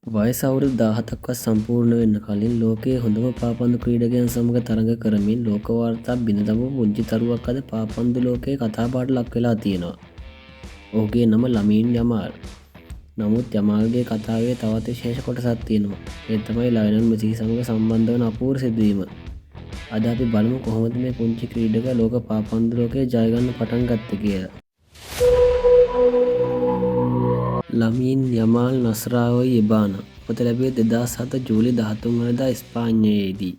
වයස අවුරුදු 17ක්වත් සම්පූර්ණ වෙන්න කලින් ලෝකයේ හොඳම පාපන්දු ක්‍රීඩකයන් සමග තරඟ කරමින් ලෝක වාර්තා බිඳ දමපු පුංචි තරුවක් අද පාපන්දු ලෝකයේ කතාබහට ලක් වෙලා තියෙනවා. ඔහුගේ නම ලමීන් යමාල්. නමුත් යමාල්ගේ කතාවේ තවත් විශේෂ කොටසක් තියෙනවා. ඒ තමයි ලයනල් මෙසි සමග සම්බන්ධ වන අපූර්ව සිදුවීම. අද අපි බලමු කොහොමද මේ පුංචි ක්‍රීඩකයා ලෝක පාපන්දු ලෝකයේ ජය ගන්න පටන් ගත්තේ කියලා. ලමීන් යමාල් නස්රාවයි එබානා උපත ලැබුවේ 2007 ජූලි 13 වනදා ස්පාඤ්ඤයේදී.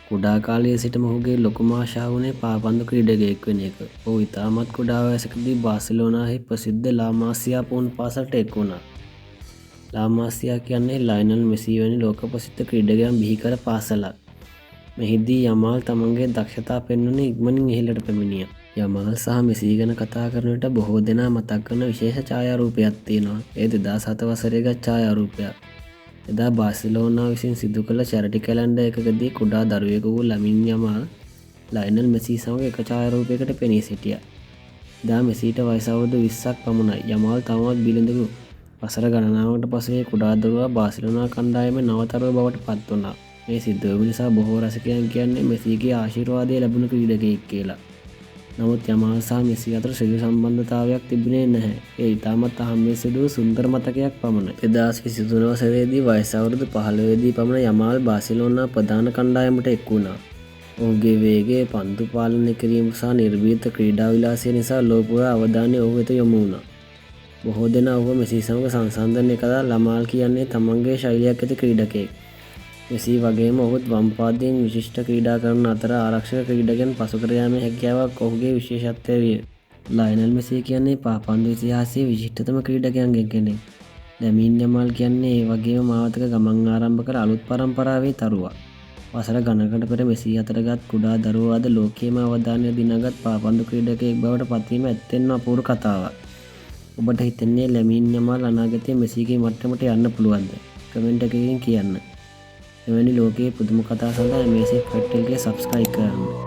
කුඩා කාලයේ සිටම ඔහුගේ ලොකුම ආශාව වුණේ පාපන්දු ක්‍රීඩකයෙක් වෙන එක. ඔහු ඉතාමත් කුඩා වයසකදී බාසිලෝනාහි ප්‍රසිද්ධ ලා මාසියා පුහුණු පාසලට එක් වුණා. ලා මාසියා කියන්නේ ලයනල් මෙසි වැනි ලෝක ප්‍රසිද්ධ ක්‍රීඩකයන් බිහි කළ පාසලක්. මෙහිදී යමාල් තමන්ගේ දක්ෂතා පෙන්වමින් ඉක්මනින් ඉහළට පැමිණියා. යමාල් සහ මෙසි ගැන කතා කරන විට බොහෝ දෙනා මතක් කරන විශේෂ ඡායාරූපයක් තියෙනවා. ඒ 2007 වසරේ ගත් ඡායාරූපයක්. එදා බාසිලෝනා විසින් සිදු කළ චැරිටි කැලෙන්ඩර් එකකදී කුඩා දරුවෙකු වූ ලමින් යමාල් ලයනල් මෙසි සමග එක ඡායාරූපයකට පෙනී සිටියා. එදා මෙසිට වයස අවුරුදු 20ක් පමණයි. යමාල් තවමත් බිලිඳු වසර ගණනාවකට පසු මේ කුඩා දරුවා බාසිලෝනා කණ්ඩායමේ නවතරුව බවට පත් වුණා. මේ සිදුවීම නිසා බොහෝ රසිකයන් කියන්නේ මෙසිගේ ආශිර්වාදය ලැබුණු ක්‍රීඩකයෙක් කියලා. නමුත් යමාල් සහ මෙසි අතර ශ්‍රී සම්බන්ධතාවයක් තිබුණේ නැහැ. ඒ ඉතාමත් අහම්බෙන් සිදු සුන්දර මතකයක් පමණයි. 2023 වසරේදී වයස අවුරුදු 15 දී පමණ යමාල් බාසිලෝනා ප්‍රධාන කණ්ඩායමට එක් වුණා. ඔහුගේ වේගය, පන්දු පාලනය කිරීම සහ නිර්භීත ක්‍රීඩා විලාසය නිසා ලෝකපුරා අවධානය ඔහු වෙත යොමු වුණා. බොහෝ දෙනා ඔහුව මෙසි සමග සංසන්දනය කළා. යමාල් කියන්නේ තමන්ගේ ශෛලියක් ඇති ක්‍රීඩකයෙක්. මෙසි වගේම ඔහුත් වම් පාදයෙන් විශිෂ්ට ක්‍රීඩා කරන අතර ආරක්ෂක ක්‍රීඩකයන් පසුකර යාමේ හැකියාවක් ඔහුගේ විශේෂත්වය විය. ලයනල් මෙසි කියන්නේ පාපන්දු ඉතිහාසයේ විශිෂ්ටතම ක්‍රීඩකයන්ගෙන් කෙනෙක්. ලමීන් යමාල් කියන්නේ ඒ වගේම මාවතක ගමන් ආරම්භ කර අලුත් පරම්පරාවේ තරුවක්. වසර ගණනකට පෙර මෙසි අතරගත් කුඩා දරුවා අද ලෝකයේම අවධානය දිනාගත් පාපන්දු ක්‍රීඩකයෙක් බවට පත්වීම ඇත්තෙන්ම අපූර්ව කතාවක්. ඔබට හිතන්නේ ලමීන් යමාල් අනාගතයේ මෙසිගේ මට්ටමට යන්න පුළුවන්ද? කමෙන්ට් එකකින් කියන්න. එවැනි ලෝකයේ පුදුම කතා සඳහා මේසෙක් ෆැක්ට් එකේ සබ්ස්ක්‍රයිබ් කරන්න.